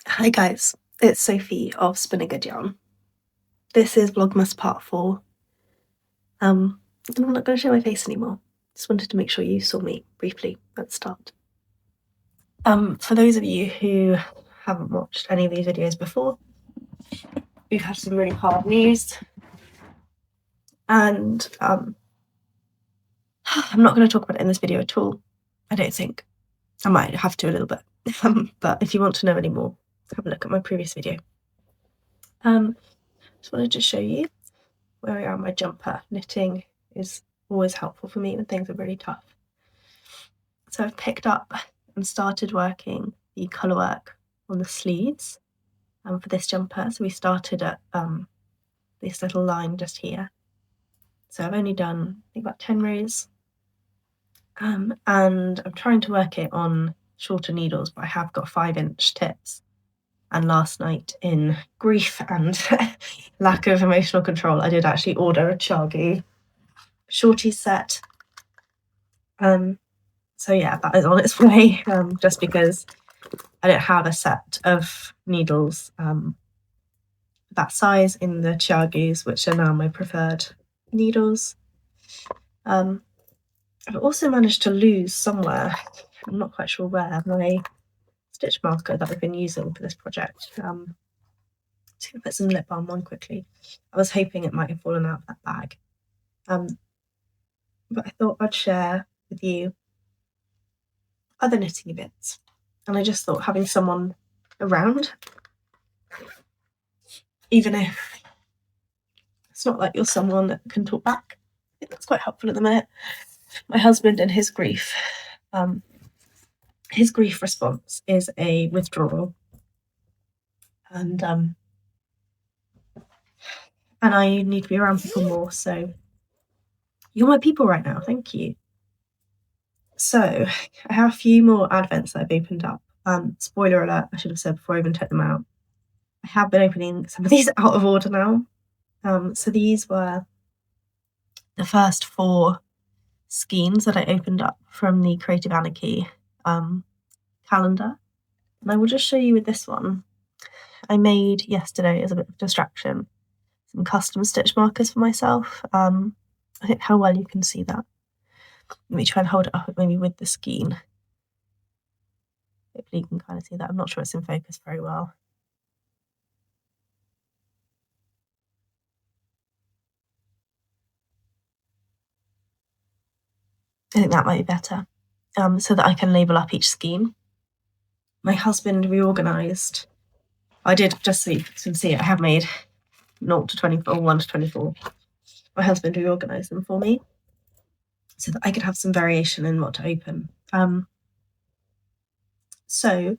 Hi guys, it's Sophie of Spin a Good Yarn. This is Vlogmas part 4. And I'm not going to show my face anymore. Just wanted to make sure you saw me briefly at the start. For those of you who haven't watched any of these videos before, we've had some really hard news. And I'm not going to talk about it in this video at all. I don't think. I might have to a little bit. But if you want to know any more, have a look at my previous video. Just wanted to show you where I am. My jumper knitting is always helpful for me when things are really tough. So I've picked up and started working the colour work on the sleeves for this jumper. So we started at this little line just here. So I've only done, I think, about 10 rows. And I'm trying to work it on shorter needles, but I have got 5-inch tips. And last night, in grief and lack of emotional control, I did actually order a Chargu shorty set. So yeah, that is on its way, just because I don't have a set of needles that size in the Chargus, which are now my preferred needles. I've also managed to lose somewhere, I'm not quite sure where, my stitch marker that I've been using for this project. Just going to put some lip balm on quickly. I was hoping it might have fallen out of that bag. But I thought I'd share with you other knitting bits. And I just thought having someone around, even if it's not like you're someone that can talk back, I think that's quite helpful at the minute. My husband and his grief response is a withdrawal. And I need to be around people more, so you're my people right now, thank you. So I have a few more advents that I've opened up. Spoiler alert, I should have said before I even took them out. I have been opening some of these out of order now. So these were the first 4 skeins that I opened up from the Creative Anarchy calendar. And I will just show you with this one. I made yesterday, as a bit of distraction, some custom stitch markers for myself. I don't know how well you can see that. Let me try and hold it up maybe with the skein. Hopefully you can kind of see that. I'm not sure it's in focus very well. I think that might be better, so that I can label up each skein. My husband reorganised. I did, just so you can see it, I have made 0 to 24, 1 to 24. My husband reorganised them for me so that I could have some variation in what to open. So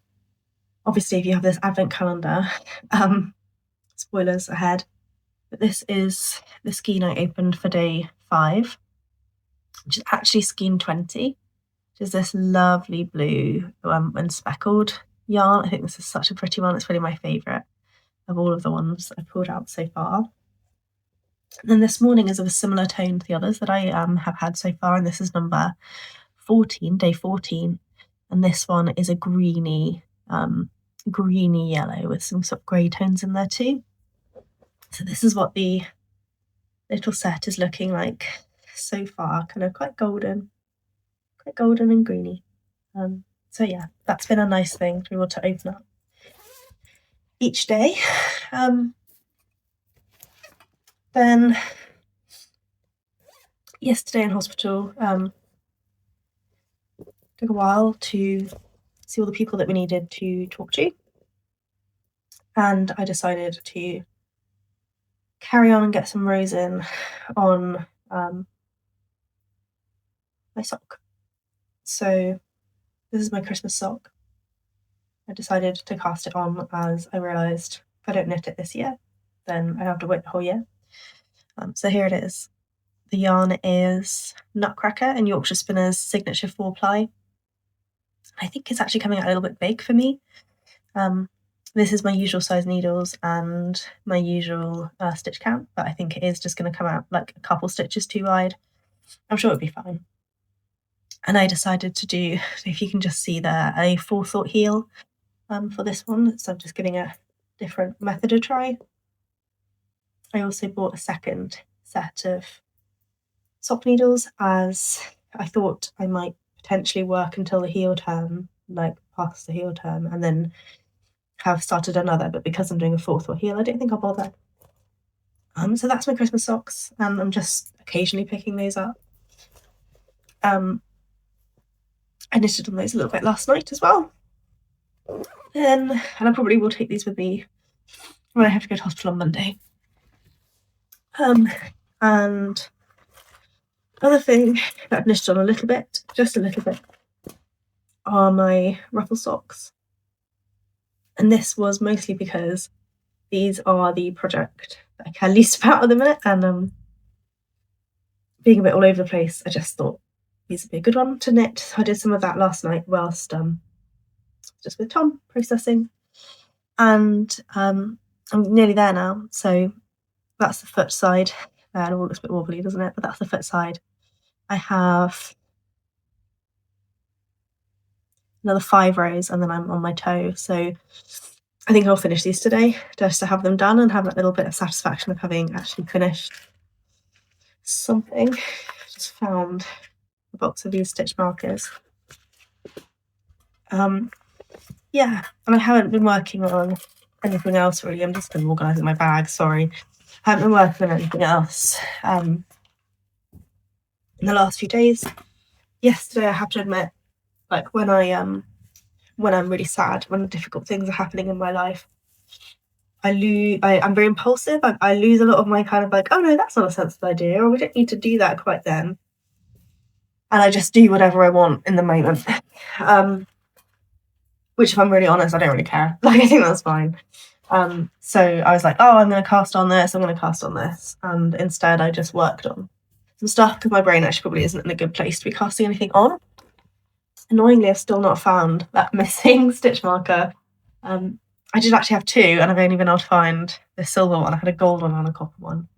obviously if you have this advent calendar, spoilers ahead, but this is the skein I opened for day 5, which is actually skein 20, which is this lovely blue and speckled yarn. I think this is such a pretty one. It's really my favourite of all of the ones I've pulled out so far. And then this morning is of a similar tone to the others that I have had so far, and this is number 14, day 14, and this one is a greeny yellow with some sort of grey tones in there too. So this is what the little set is looking like so far, kind of quite golden and greeny. So yeah, that's been a nice thing to be able to open up each day. Then yesterday in hospital, took a while to see all the people that we needed to talk to, and I decided to carry on and get some rows in on my sock. So this is my Christmas sock. I decided to cast it on as I realised if I don't knit it this year, then I have to wait the whole year. So here it is. The yarn is Nutcracker and Yorkshire Spinner's Signature 4-ply. I think it's actually coming out a little bit big for me. This is my usual size needles and my usual stitch count, but I think it is just going to come out like a couple stitches too wide. I'm sure it'll be fine. And I decided to do, if you can just see there, a forethought heel for this one, so I'm just giving a different method a try. I also bought a second set of sock needles, as I thought I might potentially work until the heel turn, like past the heel turn, and then have started another, but because I'm doing a fourth or heel, I don't think I'll bother. So that's my Christmas socks, and I'm just occasionally picking those up. I knitted on those a little bit last night as well. And I probably will take these with me when I have to go to hospital on Monday. And other thing that I've knitted on a little bit, just a little bit, are my ruffle socks. And this was mostly because these are the project that I care least about at the minute, and being a bit all over the place, I just thought these would be a good one to knit. So I did some of that last night whilst just with Tom processing, and I'm nearly there now. So that's the foot side. It all looks a bit wobbly, doesn't it? But that's the foot side. I have another 5 rows, and then I'm on my toe. So I think I'll finish these today, just to have them done and have that little bit of satisfaction of having actually finished something. I just found a box of these stitch markers. Yeah, and I haven't been working on anything else really. I'm just been organising my bag, sorry. I haven't been working on anything else in the last few days. Yesterday, I have to admit, like when I'm really sad, when difficult things are happening in my life, I'm very impulsive. I lose a lot of my kind of like, oh no, that's not a sensible idea, or we don't need to do that quite then. And I just do whatever I want in the moment. Which, if I'm really honest, I don't really care. Like, I think that's fine. So I was like, oh, I'm going to cast on this, I'm going to cast on this. And instead I just worked on some stuff because my brain actually probably isn't in a good place to be casting anything on. Annoyingly, I've still not found that missing stitch marker. I did actually have 2, and I've only been able to find the silver one. I had a gold one and a copper one.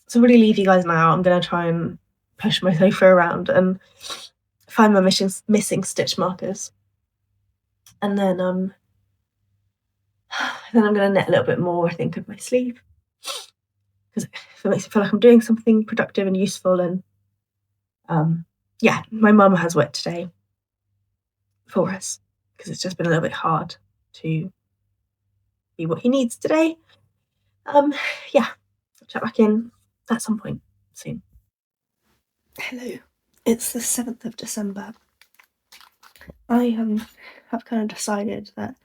So really leave you guys now. I'm going to try and push my sofa around and find my missing stitch markers. And then I'm going to knit a little bit more, I think, of my sleeve, because it makes me feel like I'm doing something productive and useful. And yeah, my mum has work today for us because it's just been a little bit hard to be what he needs today. Yeah, I'll check back in at some point soon. Hello, it's the 7th of December. I have kind of decided that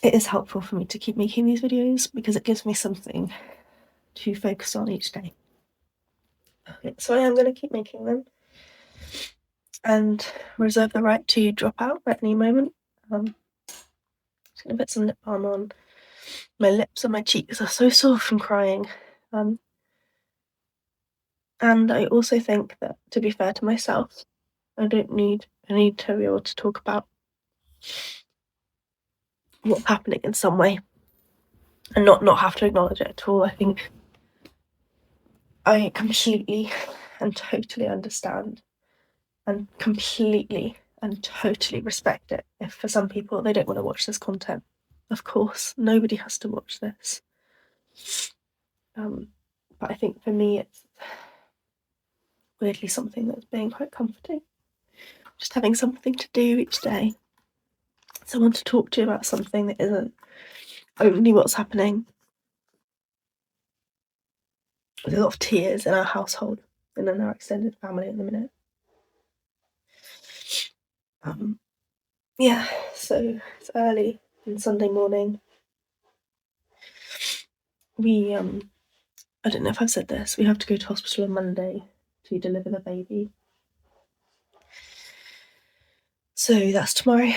it is helpful for me to keep making these videos because it gives me something to focus on each day. So I am going to keep making them and reserve the right to drop out at any moment. I'm just going to put some lip balm on. My lips and my cheeks are so sore from crying. And I also think that, to be fair to myself, I need to be able to talk about what's happening in some way and not have to acknowledge it at all. I think I completely and totally understand and completely and totally respect it if for some people they don't want to watch this content. Of course, nobody has to watch this. But I think for me it's weirdly something that's being quite comforting. Just having something to do each day. Someone to talk to about something that isn't only what's happening. There's a lot of tears in our household and in our extended family at the minute. Yeah, so it's early on Sunday morning. We I don't know if I've said this, we have to go to hospital on Monday to deliver the baby. So that's tomorrow.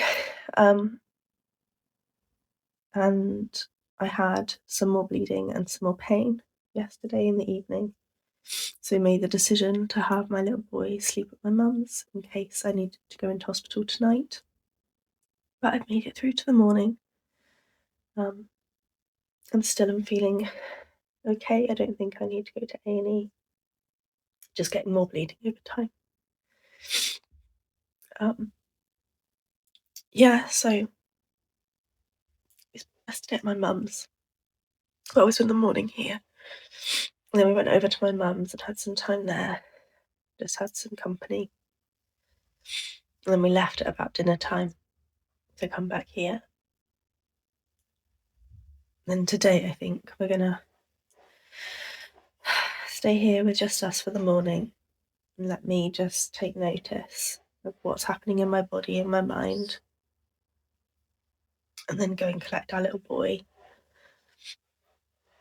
And I had some more bleeding and some more pain yesterday in the evening. So we made the decision to have my little boy sleep at my mum's in case I needed to go into hospital tonight. But I've made it through to the morning. And still am feeling okay. I don't think I need to go to A&E. Just getting more bleeding over time. yeah, so I stayed at my mum's. Well, I was in the morning here. And then we went over to my mum's and had some time there. Just had some company. And then we left at about dinner time to come back here. And then today, I think we're gonna stay here with just us for the morning and let me just take notice of what's happening in my body and my mind. And then go and collect our little boy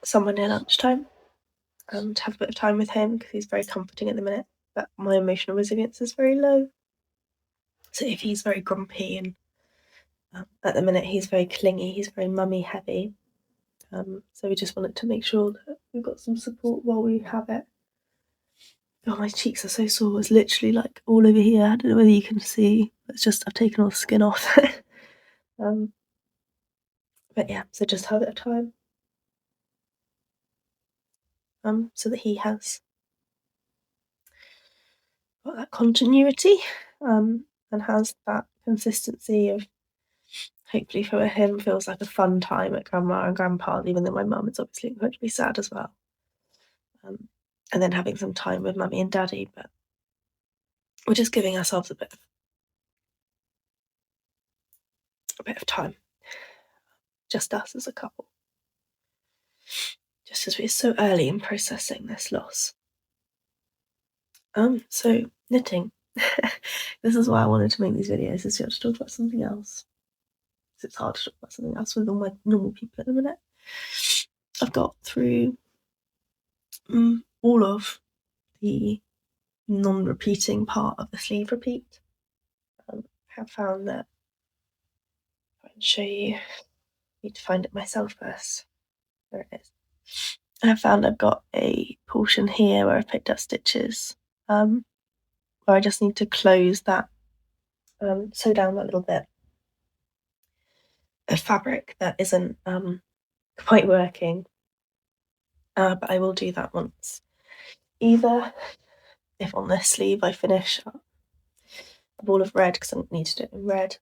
somewhere near lunchtime and have a bit of time with him because he's very comforting at the minute. But my emotional resilience is very low. So if he's very grumpy and at the minute he's very clingy, he's very mummy heavy. So we just wanted to make sure that we've got some support while we have it. Oh, my cheeks are so sore. It's literally like all over here. I don't know whether you can see. It's just I've taken all the skin off. But yeah, so just have a bit of time. So that he has got that continuity, and has that consistency of hopefully for him feels like a fun time at grandma and grandpa's, even though my mum is obviously incredibly sad as well. And then having some time with mummy and daddy, but we're just giving ourselves a bit of time. Just us as a couple. Just as we're so early in processing this loss. So knitting. This is why I wanted to make these videos, is to talk about something else. It's hard to talk about something else with all my normal people at the minute. I've got through all of the non-repeating part of the sleeve repeat. I have found that, if I can show you, I need to find it myself first. There it is. I have found I've got a portion here where I've picked up stitches, where I just need to close that, sew down that little bit of fabric that isn't quite working. But I will do that once. Either if on this sleeve I finish a ball of red, because I need to do it in red,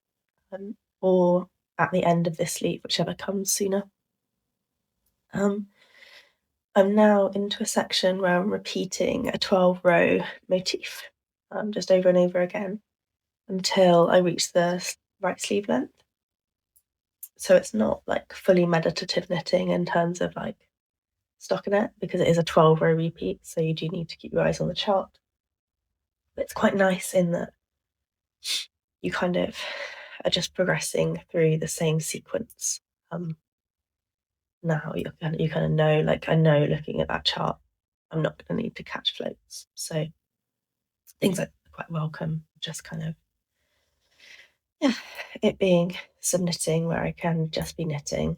or at the end of this sleeve, whichever comes sooner. I'm now into a section where I'm repeating a 12-row motif, just over and over again until I reach the right sleeve length. So it's not like fully meditative knitting in terms of like stockinette, because it is a 12-row repeat, so you do need to keep your eyes on the chart. But it's quite nice in that you kind of are just progressing through the same sequence. Now you kind of know, like I know looking at that chart, I'm not going to need to catch floats. So things like quite welcome, just kind of, yeah, it being some knitting where I can just be knitting.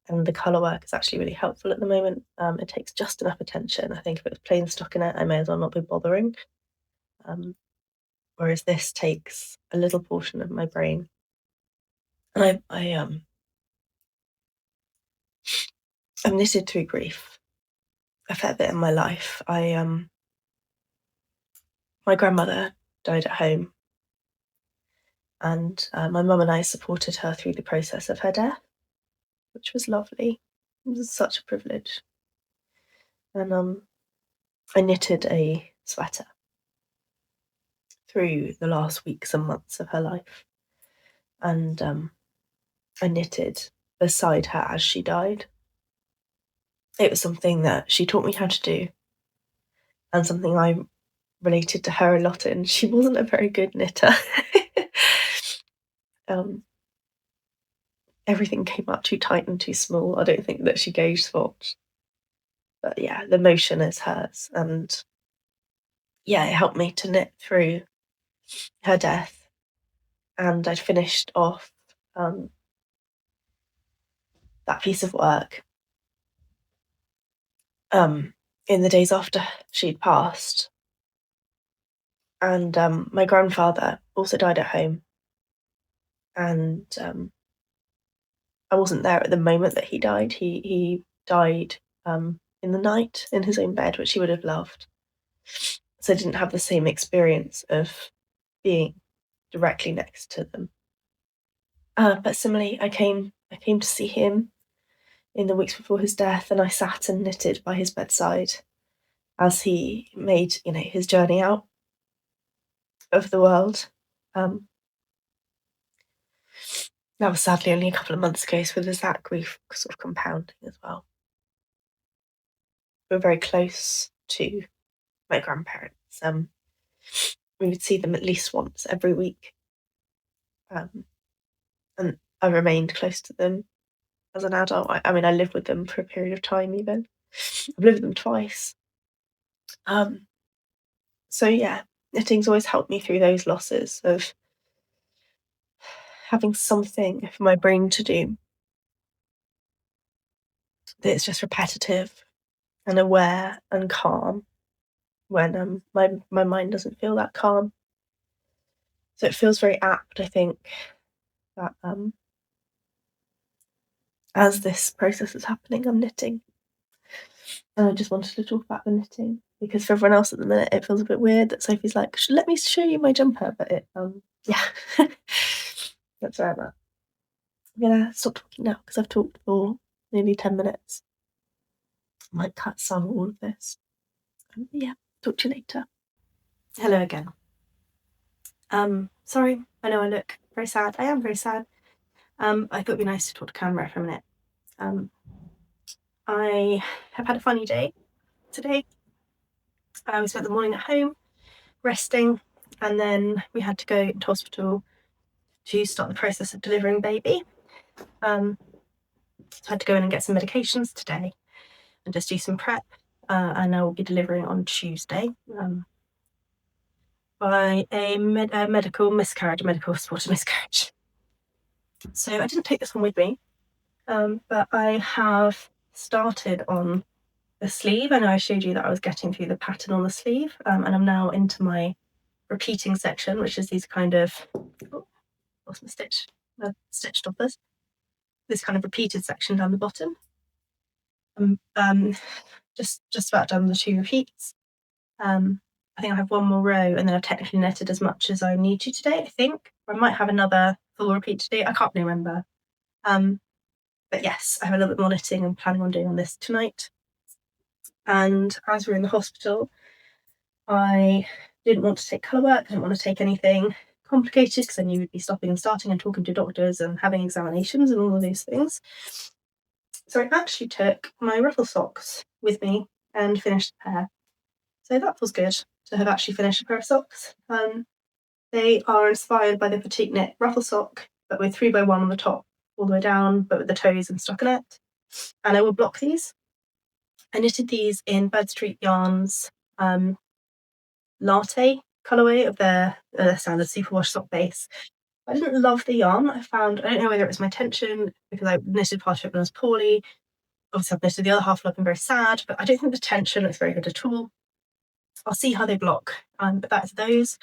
And the colour work is actually really helpful at the moment. It takes just enough attention. I think if it was plain stockinette, I may as well not be bothering. Whereas this takes a little portion of my brain. And I've knitted through grief a fair bit in my life. My grandmother died at home, and my mum and I supported her through the process of her death, which was lovely. It was such a privilege. And I knitted a sweater through the last weeks and months of her life, and I knitted beside her as she died. It was something that she taught me how to do, and something I related to her a lot in. She wasn't a very good knitter. Everything came out too tight and too small. I don't think that she gauged swatched. But yeah, the motion is hers. And yeah, it helped me to knit through her death. And I'd finished off that piece of work in the days after she'd passed. And my grandfather also died at home. And I wasn't there at the moment that he died. He died in the night in his own bed, which he would have loved. So I didn't have the same experience of being directly next to them. But similarly, I came to see him in the weeks before his death, and I sat and knitted by his bedside as he made, his journey out of the world. That was sadly only a couple of months ago, so there's that grief sort of compounding as well. We were very close to my grandparents. We would see them at least once every week. And I remained close to them as an adult. I mean, I lived with them for a period of time even. I've lived with them twice. So yeah, knitting's always helped me through those losses of having something for my brain to do that's just repetitive and aware and calm when my mind doesn't feel that calm. So it feels very apt, I think, that as this process is happening, I'm knitting. And I just wanted to talk about the knitting because for everyone else at the minute, it feels a bit weird that Sophie's like, let me show you my jumper. But yeah, that's where I'm at. I'm gonna stop talking now because I've talked for nearly 10 minutes. I might cut some of all of this. Yeah, talk to you later. Hello again. Sorry, I know I look very sad. I am very sad. I thought it'd be nice to talk to camera for a minute. I have had a funny day today. We spent the morning at home, resting, and then we had to go to hospital to start the process of delivering baby. So I had to go in and get some medications today and just do some prep. And I will be delivering on Tuesday by a medical miscarriage, a medical supported miscarriage. So I didn't take this one with me, but I have started on the sleeve. I know I showed you that I was getting through the pattern on the sleeve, and I'm now into my repeating section, which is these kind of, lost my stitch stoppers, this kind of repeated section down the bottom. Just about done the 2 repeats. I think I have one more row and then I've technically knitted as much as I need to today, I think. Or I might have another full repeat today, I can't really remember. But yes, I have a little bit more knitting I'm planning on doing on this tonight. And as we're in the hospital, I didn't want to take colour work, I didn't want to take anything complicated because I knew we'd be stopping and starting and talking to doctors and having examinations and all of those things. So I actually took my ruffle socks with me and finished the pair. So that was good to have actually finished a pair of socks. They are inspired by the petite knit ruffle sock, but with 3x1 on the top, all the way down, but with the toes in stockinette. And I will block these. I knitted these in Bird Street Yarns latte colourway of their standard superwash sock base. I didn't love the yarn. I don't know whether it was my tension because I knitted part of it when I was poorly. Obviously I've knitted the other half looking very sad, but I don't think the tension looks very good at all. I'll see how they block. But that's those.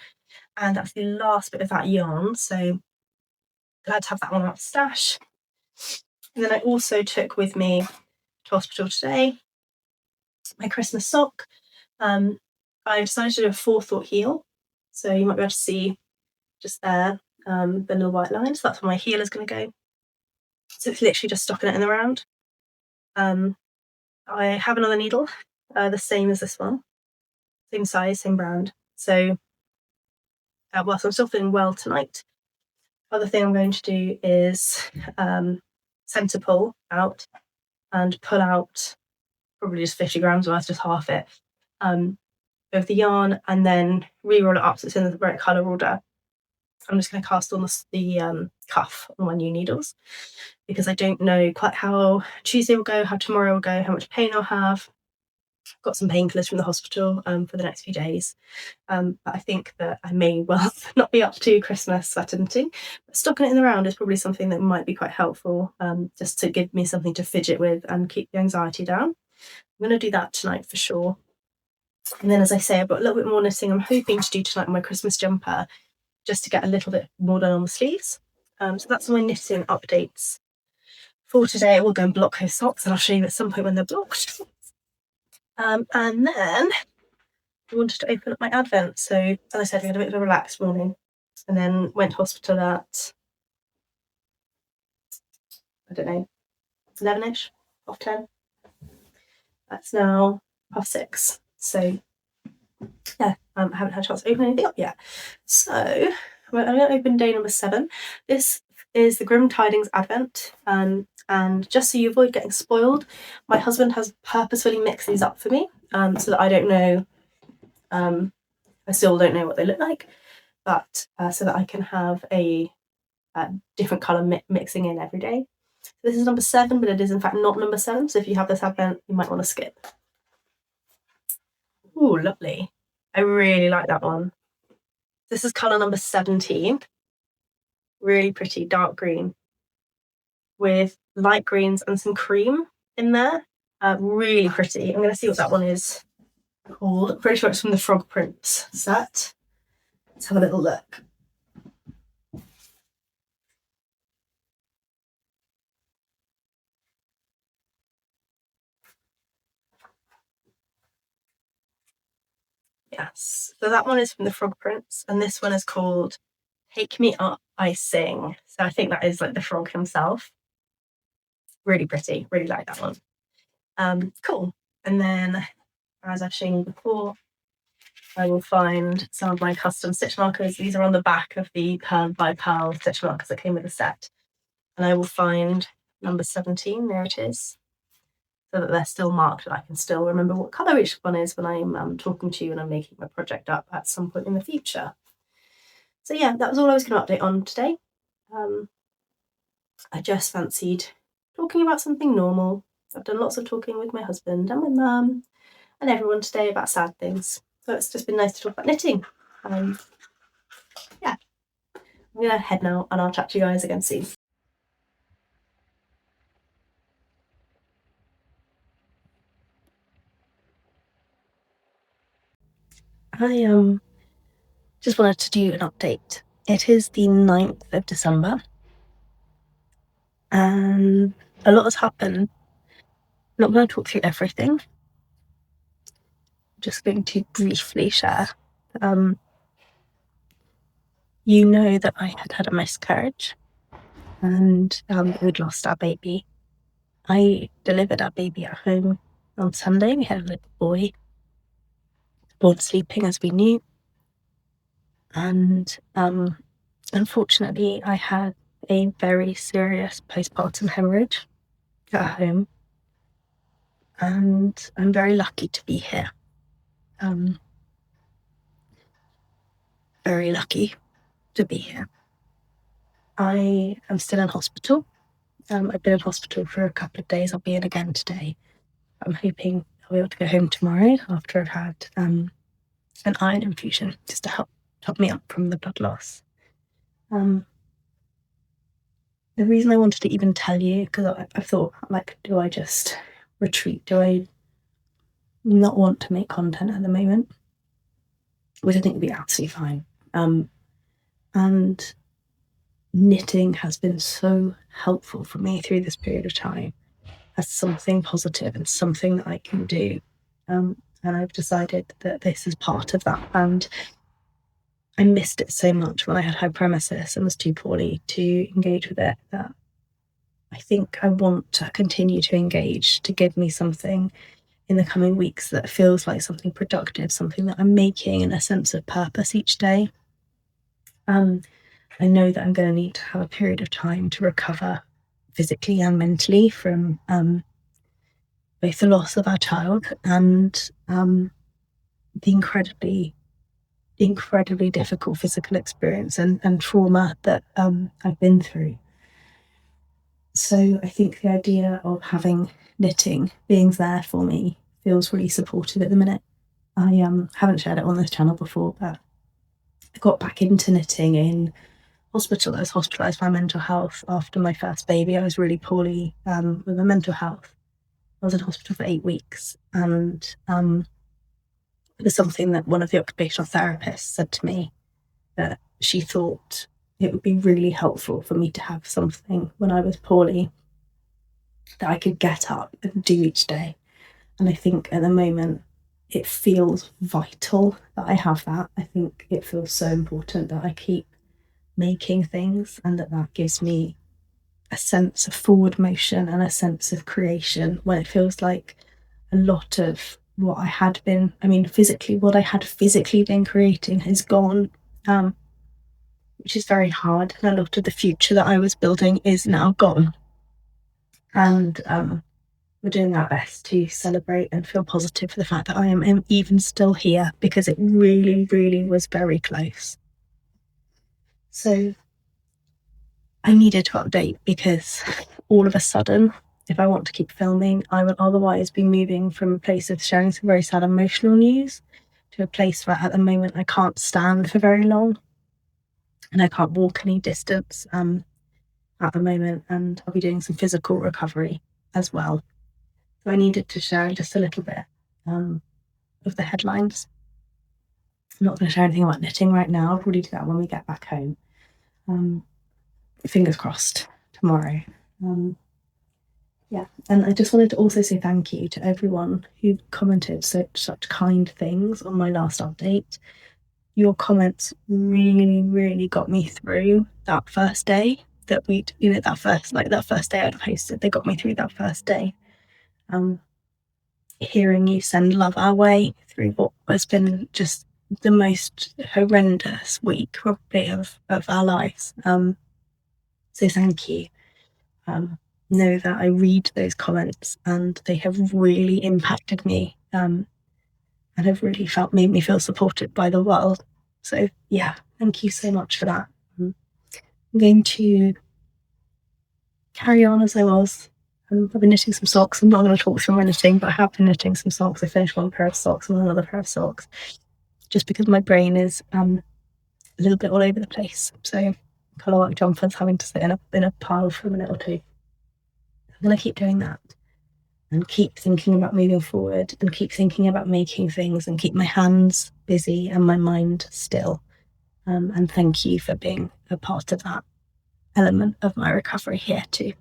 And that's the last bit of that yarn. So glad to have that one out of stash. And then I also took with me to hospital today my Christmas sock. I decided to do a forethought heel. So you might be able to see just there the little white lines. So that's where my heel is going to go. So it's literally just stocking it in the round. I have another needle, the same as this one. Same size, same brand. So whilst I'm still feeling well tonight, other thing I'm going to do is centre pull out and pull out probably just 50 grams worth, just half it, of the yarn, and then re-roll it up so it's in the right colour order. I'm just going to cast on the cuff on my new needles because I don't know quite how Tuesday will go, how tomorrow will go, how much pain I'll have. I've got some painkillers from the hospital for the next few days. But I think that I may well not be up to Christmas sweater knitting. But stocking it in the round is probably something that might be quite helpful, just to give me something to fidget with and keep the anxiety down. I'm going to do that tonight for sure. And then, as I say, I've got a little bit more knitting I'm hoping to do tonight on my Christmas jumper, just to get a little bit more done on the sleeves. So that's my knitting updates for today. I will go and block those socks and I'll show you at some point when they're blocked. And then I wanted to open up my Advent. So as I said, we had a bit of a relaxed morning and then went to hospital at I don't know, 11ish, 10. That's now 6:30. So yeah, I haven't had a chance to open anything up yet. So I'm going to open day number 7. This is the Grim Tidings Advent. And just so you avoid getting spoiled, my husband has purposefully mixed these up for me, so that I don't know, I still don't know what they look like, but so that I can have a different colour mixing in every day. So this is number 7, but it is in fact not number 7, so if you have this advent, you might want to skip. Ooh, lovely. I really like that one. This is colour number 17. Really pretty, dark green with light greens and some cream in there. Really pretty. I'm going to see what that one is called. I'm pretty sure it's from the Frog Prince set. Let's have a little look. Yes, so that one is from the Frog Prince, and this one is called Take Me Up, I Sing. So I think that is like the frog himself. Really pretty, really like that one. Cool. And then, as I've shown you before, I will find some of my custom stitch markers. These are on the back of the Pearl by Pearl stitch markers that came with the set. And I will find number 17, there it is, so that they're still marked and I can still remember what colour each one is when I'm talking to you and I'm making my project up at some point in the future. So yeah, that was all I was going to update on today. I just fancied talking about something normal. I've done lots of talking with my husband and my mum and everyone today about sad things. So it's just been nice to talk about knitting. Yeah, I'm going to head now and I'll chat to you guys again soon. I just wanted to do an update. It is the 9th of December and a lot has happened. I'm not going to talk through everything. I'm just going to briefly share. You know that I had a miscarriage and we'd lost our baby. I delivered our baby at home on Sunday. We had a little boy, born sleeping as we knew. And unfortunately, I had a very serious postpartum hemorrhage at home. And I'm very lucky to be here. Very lucky to be here. I am still in hospital. I've been in hospital for a couple of days. I'll be in again today. I'm hoping I'll be able to go home tomorrow after I've had an iron infusion just to help me up from the blood loss. The reason I wanted to even tell you, because I thought, like, do I just retreat? Do I not want to make content at the moment? Which I think would be absolutely fine. And knitting has been so helpful for me through this period of time as something positive and something that I can do. And I've decided that this is part of that. And I missed it so much when I had hyperemesis and was too poorly to engage with it that I think I want to continue to engage, to give me something in the coming weeks that feels like something productive, something that I'm making and a sense of purpose each day. I know that I'm going to need to have a period of time to recover physically and mentally from both the loss of our child and the incredibly difficult physical experience and trauma that I've been through. So I think the idea of having knitting being there for me feels really supportive at the minute. I haven't shared it on this channel before, but I got back into knitting in hospital. I was hospitalised for my mental health after my first baby. I was really poorly with my mental health. I was in hospital for 8 weeks, and it was something that one of the occupational therapists said to me, that she thought it would be really helpful for me to have something when I was poorly that I could get up and do each day. And I think at the moment it feels vital that I have that. I think it feels so important that I keep making things and that gives me a sense of forward motion and a sense of creation when it feels like a lot of what I had been, what I had physically been creating has gone, which is very hard. And a lot of the future that I was building is now gone. And we're doing our best to celebrate and feel positive for the fact that I am even still here, because it really, really was very close. So I needed to update, because all of a sudden, if I want to keep filming, I will otherwise be moving from a place of sharing some very sad emotional news to a place where at the moment I can't stand for very long and I can't walk any distance at the moment, and I'll be doing some physical recovery as well. So I needed to share just a little bit of the headlines. I'm not going to share anything about knitting right now. I'll probably do that when we get back home. Fingers crossed tomorrow. Yeah, and I just wanted to also say thank you to everyone who commented such kind things on my last update. Your comments really, really got me through that first day that we'd, that first day I'd posted. They got me through that first day. Hearing you send love our way through what has been just the most horrendous week probably of our lives. So thank you. Know that I read those comments and they have really impacted me, and have really made me feel supported by the world. So yeah, thank you so much for that. I'm going to carry on as I was. I've been knitting some socks. I'm not going to talk through my knitting, but I have been knitting some socks. I finished one pair of socks and another pair of socks, just because my brain is a little bit all over the place. So colour work jumpers having to sit in a pile for a minute or two. I'm going to keep doing that and keep thinking about moving forward and keep thinking about making things and keep my hands busy and my mind still. And thank you for being a part of that element of my recovery here too.